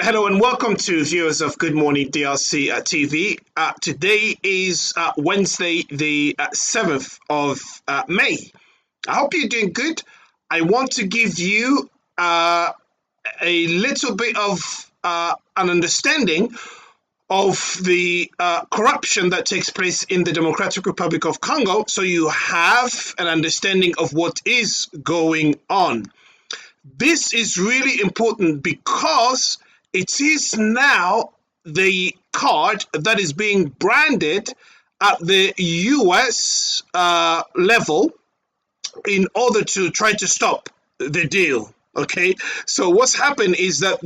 Hello and welcome to viewers of Good Morning DRC TV. Today is Wednesday, the 7th of May. I hope you're doing good. I want to give you a little bit of an understanding of the corruption that takes place in the Democratic Republic of Congo, so you have an understanding of what is going on. This is really important because it is now the card that is being branded at the US level in order to try to stop the deal. Okay, so what's happened is that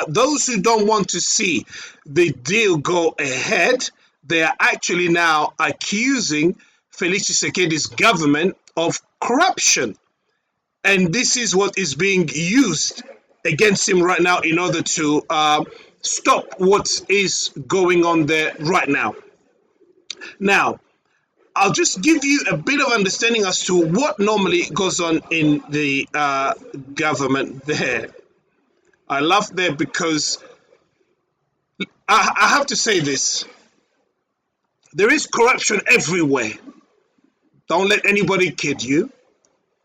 those who don't want to see the deal go ahead, they are actually now accusing Felix Tshisekedi's government of corruption. And this is what is being used against him right now in order to stop what is going on there right now. Now, I'll just give you a bit of understanding as to what normally goes on in the government there. I laugh there because I have to say this. There is corruption everywhere. Don't let anybody kid you.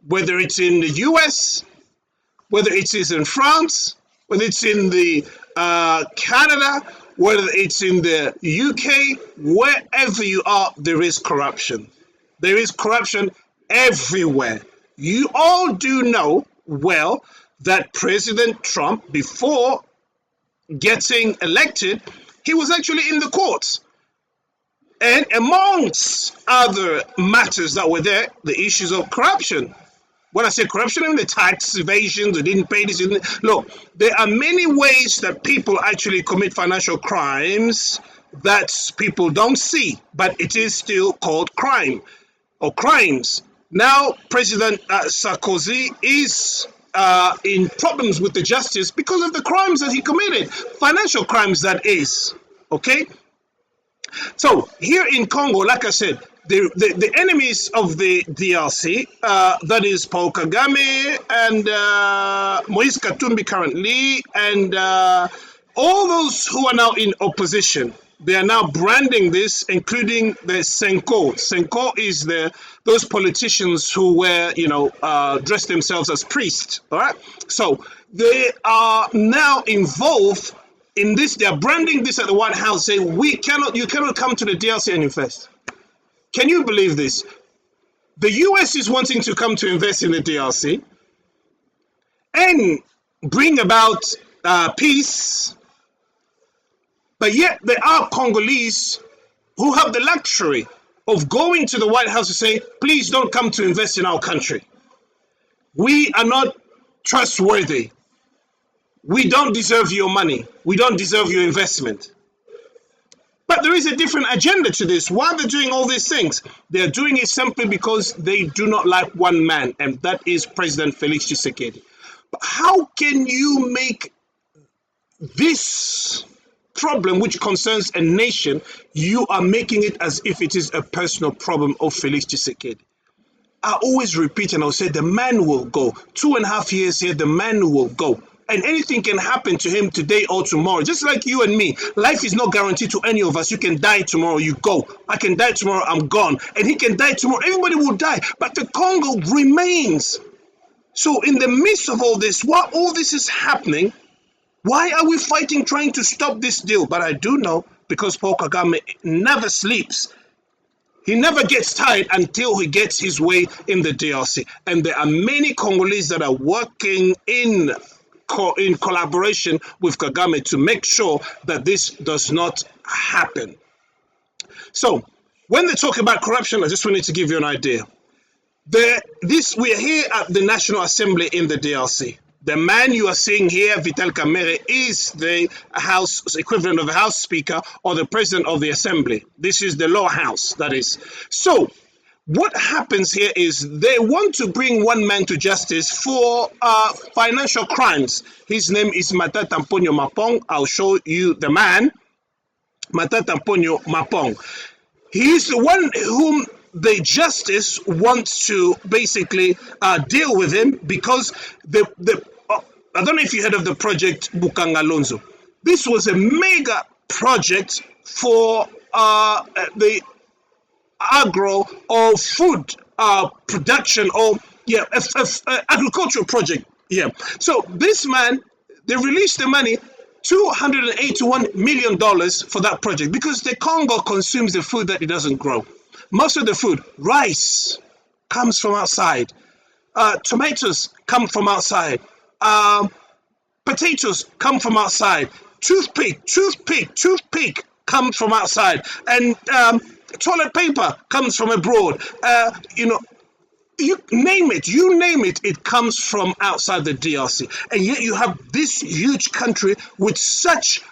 Whether it's in the US, whether it is in France, whether it's in the Canada, whether it's in the UK, wherever you are, there is corruption. There is corruption everywhere. You all do know well that President Trump, before getting elected, he was actually in the courts. And amongst other matters that were there, the issues of corruption. When I say corruption, in the tax evasion, they didn't pay this. Look, there are many ways that people actually commit financial crimes that people don't see, but it is still called crime or crimes. Now, President Sarkozy is in problems with the justice because of the crimes that he committed, financial crimes that is, okay? So here in Congo, like I said, the enemies of the DRC, that is Paul Kagame and Moise Katumbi currently, and all those who are now in opposition, they are now branding this, including the Senko. Senko is those politicians who wear, dress themselves as priests, all right? So they are now involved in this. They are branding this at the White House, saying, you cannot come to the DRC and invest. Can you believe this? The US is wanting to come to invest in the DRC and bring about peace, but yet there are Congolese who have the luxury of going to the White House to say, please don't come to invest in our country. We are not trustworthy. We don't deserve your money. We don't deserve your investment. But there is a different agenda to this. Why they're doing all these things? They're doing it simply because they do not like one man, and that is President Felix Tshisekedi. But how can you make this problem, which concerns a nation, you are making it as if it is a personal problem of Felix Tshisekedi? I always repeat and I'll say the man will go. 2.5 years here, the man will go. And anything can happen to him today or tomorrow. Just like you and me. Life is not guaranteed to any of us. You can die tomorrow, you go. I can die tomorrow, I'm gone. And he can die tomorrow. Everybody will die. But the Congo remains. So in the midst of all this, while all this is happening, why are we fighting, trying to stop this deal? But I do know, because Paul Kagame never sleeps. He never gets tired until he gets his way in the DRC. And there are many Congolese that are working in collaboration with Kagame to make sure that this does not happen. So when they talk about corruption, I just wanted to give you an idea. We are here at the National Assembly in the DRC. The man you are seeing here, Vital Kamerhe, is the House equivalent of a House Speaker or the President of the Assembly. This is the lower house, that is. So what happens here is they want to bring one man to justice for financial crimes. His name is Matata Mponyo Mapong. I'll show you the man, Matata Mponyo Mapong. He is the one whom the justice wants to basically deal with him because I don't know if you heard of the project Bukangalonzo. This was a mega project for the agro or food production, or agricultural project. Yeah. So this man, they released the money, $281 million for that project, because the Congo consumes the food that it doesn't grow. Most of the food, rice, comes from outside. Tomatoes come from outside. Potatoes come from outside. Toothpick comes from outside. And toilet paper comes from abroad. You name it, it comes from outside the DRC. And yet you have this huge country with such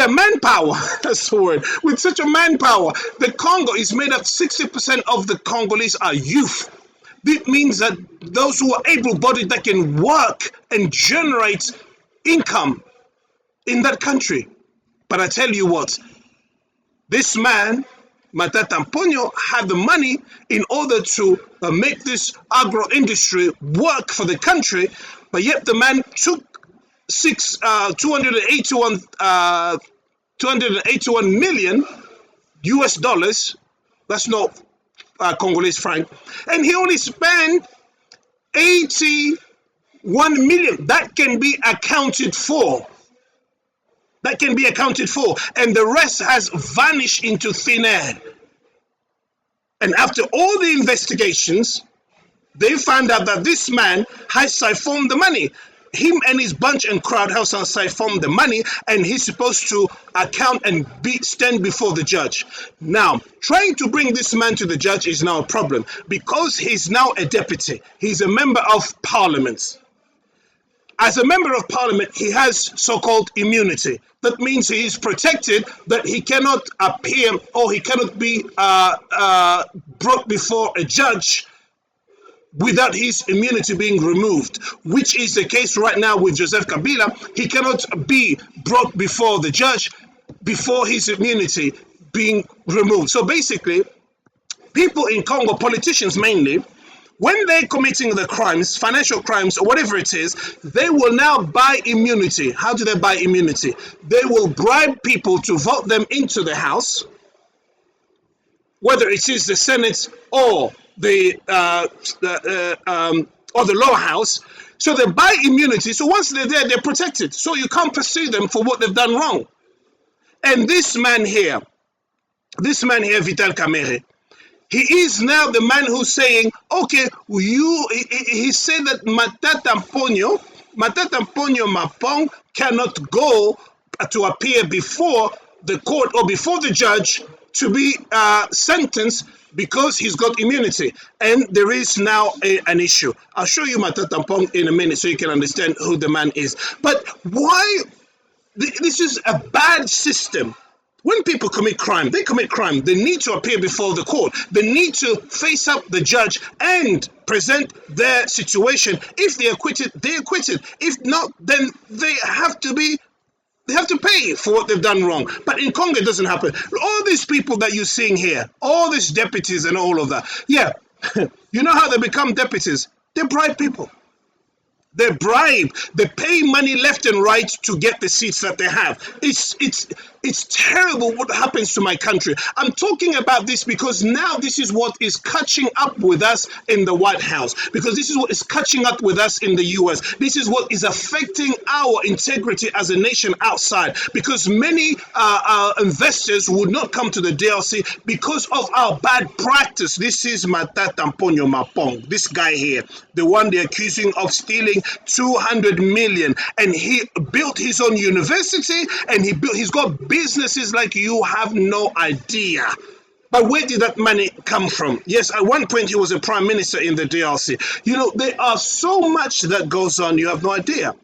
manpower. That's the word. With such a manpower, the Congo is made up. 60% of the Congolese are youth. This means that those who are able-bodied, that can work and generate income in that country. But I tell you what, this man, Matata Mponyo, had the money in order to make this agro industry work for the country, but yet the man took 281 million US dollars. That's not Congolese franc, and he only spent 81 million. That can be accounted for. And the rest has vanished into thin air. And after all the investigations, they found out that this man has siphoned the money. Him and his bunch and crowd have siphoned the money, and he's supposed to account and stand before the judge. Now, trying to bring this man to the judge is now a problem, because he's now a deputy. He's a member of parliament. As a member of parliament, he has so-called immunity. That means he is protected, that he cannot appear, or he cannot be brought before a judge without his immunity being removed, which is the case right now with Joseph Kabila. He cannot be brought before the judge before his immunity being removed. So basically, people in Congo, politicians mainly, when they're committing the crimes, financial crimes, or whatever it is, they will now buy immunity. How do they buy immunity? They will bribe people to vote them into the House, whether it is the Senate or the lower house. So they buy immunity. So once they're there, they're protected. So you can't pursue them for what they've done wrong. And this man here, Vital Kamerhe, he is now the man who's saying, okay, he said that Matata Mponyo Mapong cannot go to appear before the court or before the judge to be sentenced because he's got immunity. And there is now an issue. I'll show you Matata Mponyo in a minute so you can understand who the man is. But why? This is a bad system. When people commit crime, they need to appear before the court. They need to face up the judge and present their situation. If they're acquitted, they're acquitted. If not, then they have to pay for what they've done wrong. But in Congo, it doesn't happen. All these people that you're seeing here, all these deputies and all of that, yeah, you know how they become deputies? They bribe people. They bribe, they pay money left and right to get the seats that they have. It's terrible what happens to my country. I'm talking about this because now this is what is catching up with us in the White House, because this is what is catching up with us in the US. This is what is affecting our integrity as a nation outside, because many investors would not come to the DRC because of our bad practice. This is Matata Mponyo Mapong, this guy here, the one they're accusing of stealing 200 million, and he built his own university, and he's got businesses like you have no idea. But where did that money come from? Yes, at one point he was a prime minister in the DRC. You know, there are so much that goes on, you have no idea.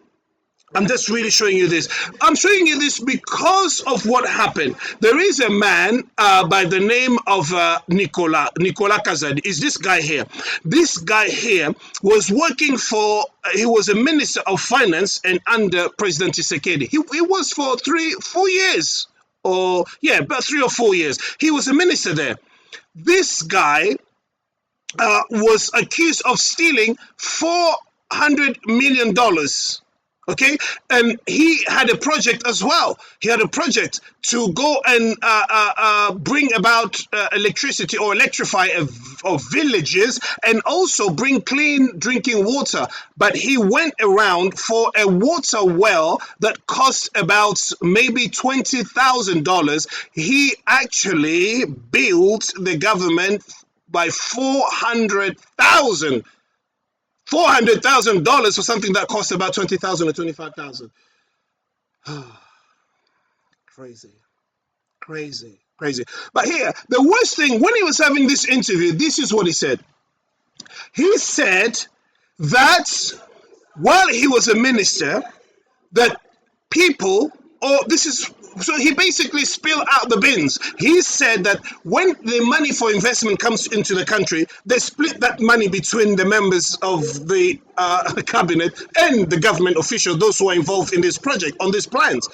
I'm just really showing you this. I'm showing you this because of what happened. There is a man by the name of Nicolas Kazadi. Is this guy here? This guy here was working for, he was a minister of finance and under President Tshisekedi. He was for 4 years, or yeah, about 3 or 4 years. He was a minister there. This guy was accused of stealing $400 million. Okay, and he had a project as well. He had a project to go and bring about electricity or electrify of villages and also bring clean drinking water. But he went around for a water well that cost about maybe $20,000. He actually billed the government by $400,000 for something that cost about 20,000 or 25,000. Crazy, crazy, crazy. But here, the worst thing, when he was having this interview, this is what he said. He said that while he was a minister, that people, or this is, so he basically spilled out the bins. He said that when the money for investment comes into the country, they split that money between the members of the cabinet and the government officials, those who are involved in this project, on these plans.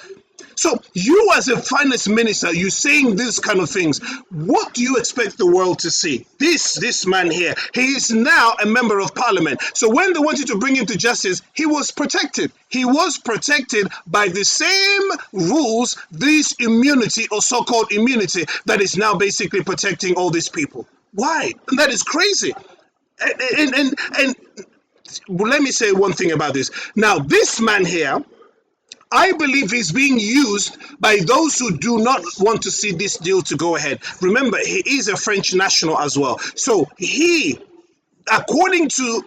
So you as a finance minister, you're saying these kind of things. What do you expect the world to see? This man here, he is now a member of parliament. So when they wanted to bring him to justice, he was protected. He was protected by the same rules, this immunity or so-called immunity that is now basically protecting all these people. Why? And that is crazy. And let me say one thing about this. Now, this man here, I believe he's being used by those who do not want to see this deal to go ahead. Remember, he is a French national as well. So he, according to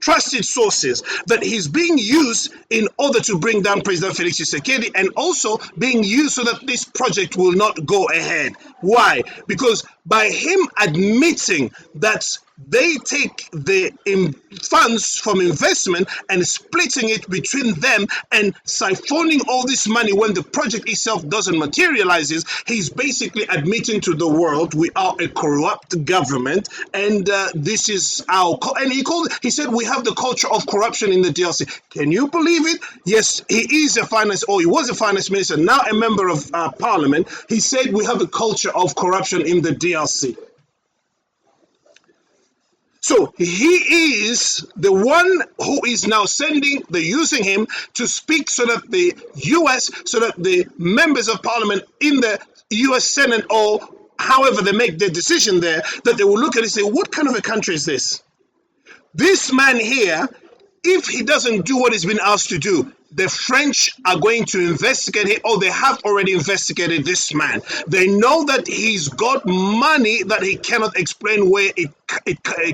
trusted sources, that he's being used in order to bring down President Felix Tshisekedi and also being used so that this project will not go ahead. Why? Because by him admitting that they take the funds from investment and splitting it between them and siphoning all this money when the project itself doesn't materializes, he's basically admitting to the world we are a corrupt government, and this is our and he said we have the culture of corruption in the DRC. Can you believe it? Yes, he is a finance, or he was a finance minister, now a member of parliament. He said we have a culture of corruption in the DRC. So he is the one who is now using him to speak so that the US, so that the members of parliament in the US Senate, or however they make their decision there, that they will look at it and say, what kind of a country is this? This man here, if he doesn't do what he's been asked to do, the French are going to investigate him, or they have already investigated this man. They know that he's got money that he cannot explain where it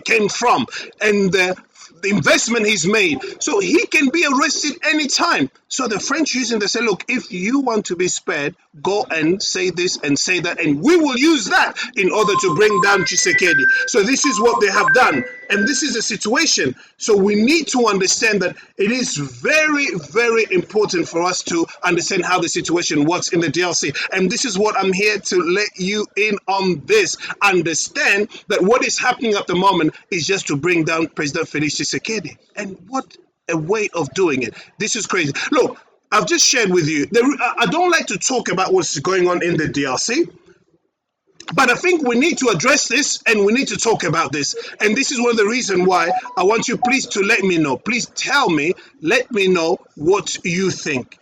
came from, and the investment he's made. So he can be arrested anytime. So the French using, they say, look, if you want to be spared, go and say this and say that, and we will use that in order to bring down Tshisekedi. So this is what they have done. And this is the situation. So we need to understand that it is very, very important for us to understand how the situation works in the DRC. And this is what I'm here to let you in on this. Understand that what is happening at the moment is just to bring down President Felix Tshisekedi. And what a way of doing it. This is crazy. Look, I've just shared with you. I don't like to talk about what's going on in the DRC. But I think we need to address this, and we need to talk about this. And this is one of the reasons why I want you please to let me know. Please tell me, let me know what you think.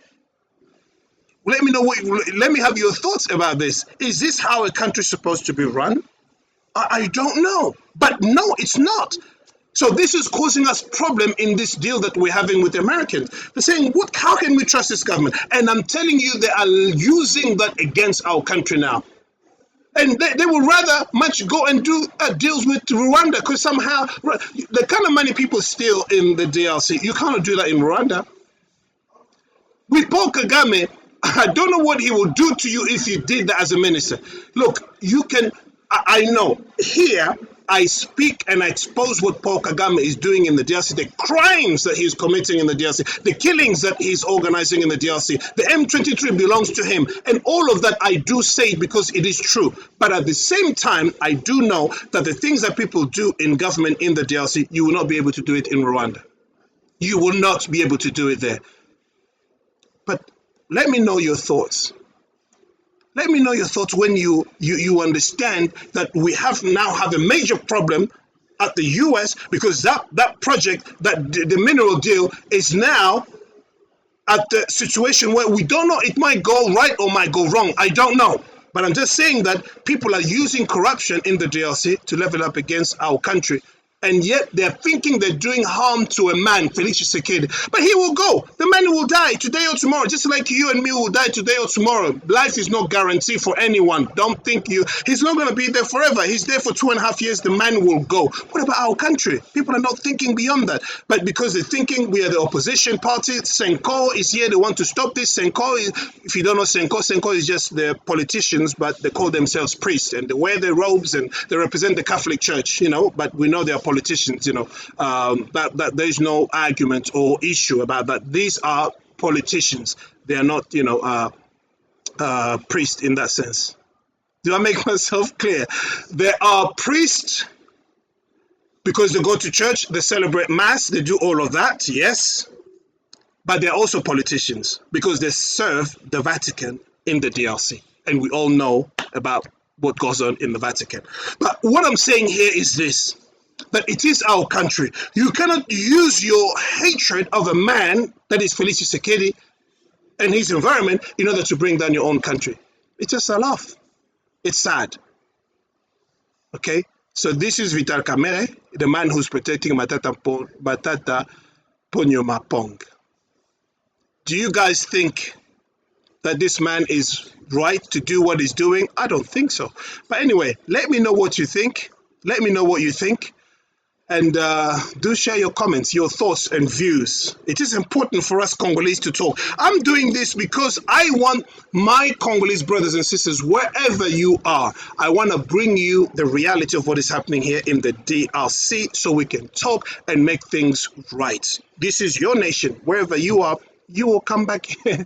Let me know let me have your thoughts about this. Is this how a country is supposed to be run? I don't know. But no, it's not. So this is causing us problem in this deal that we're having with the Americans. They're saying, how can we trust this government? And I'm telling you, they are using that against our country now. And they would rather much go and do deals with Rwanda, because somehow the kind of money people steal in the DRC, you cannot do that in Rwanda. With Paul Kagame, I don't know what he will do to you if you did that as a minister. Look, you can, I know, here I speak and I expose what Paul Kagame is doing in the DRC, the crimes that he's committing in the DRC, the killings that he's organizing in the DRC. The M23 belongs to him. And all of that I do say because it is true. But at the same time, I do know that the things that people do in government in the DRC, you will not be able to do it in Rwanda. You will not be able to do it there. But let me know your thoughts. Let me know your thoughts when you understand that we now have a major problem at the US, because that project, that the mineral deal is now at the situation where we don't know, it might go right or might go wrong. I don't know. But I'm just saying that people are using corruption in the DRC to level up against our country. And yet they're thinking they're doing harm to a man, Felix Tshisekedi. But he will go. The man will die today or tomorrow, just like you and me will die today or tomorrow. Life is not guaranteed for anyone. Don't think he's not going to be there forever. He's there for 2.5 years. The man will go. What about our country? People are not thinking beyond that. But because they're thinking we are the opposition party, Senko is here. They want to stop this. Senko is, if you don't know Senko is just the politicians, but they call themselves priests and they wear their robes and they represent the Catholic Church, but we know they are politicians, that there's no argument or issue about that. These are politicians. They are not, priests in that sense. Do I make myself clear? They are priests because they go to church, they celebrate mass, they do all of that, yes. But they're also politicians because they serve the Vatican in the DRC. And we all know about what goes on in the Vatican. But what I'm saying here is this, that it is our country. You cannot use your hatred of a man that is Felix Tshisekedi and his environment in order to bring down your own country. It's just a laugh. It's sad. Okay? So this is Vital Kamerhe, the man who's protecting Matata Ponyo Mapong. Do you guys think that this man is right to do what he's doing? I don't think so. But anyway, let me know what you think. Let me know what you think. And do share your comments, your thoughts and views. It is important for us Congolese to talk. I'm doing this because I want my Congolese brothers and sisters, wherever you are, I want to bring you the reality of what is happening here in the DRC so we can talk and make things right. This is your nation. Wherever you are, you will come back here.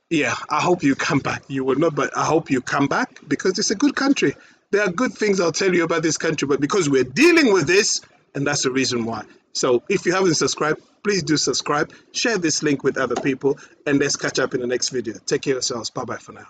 Yeah, I hope you come back. You will not, but I hope you come back because it's a good country. There are good things I'll tell you about this country, but because we're dealing with this, and that's the reason why. So if you haven't subscribed, please do subscribe. Share this link with other people, and let's catch up in the next video. Take care of yourselves. Bye-bye for now.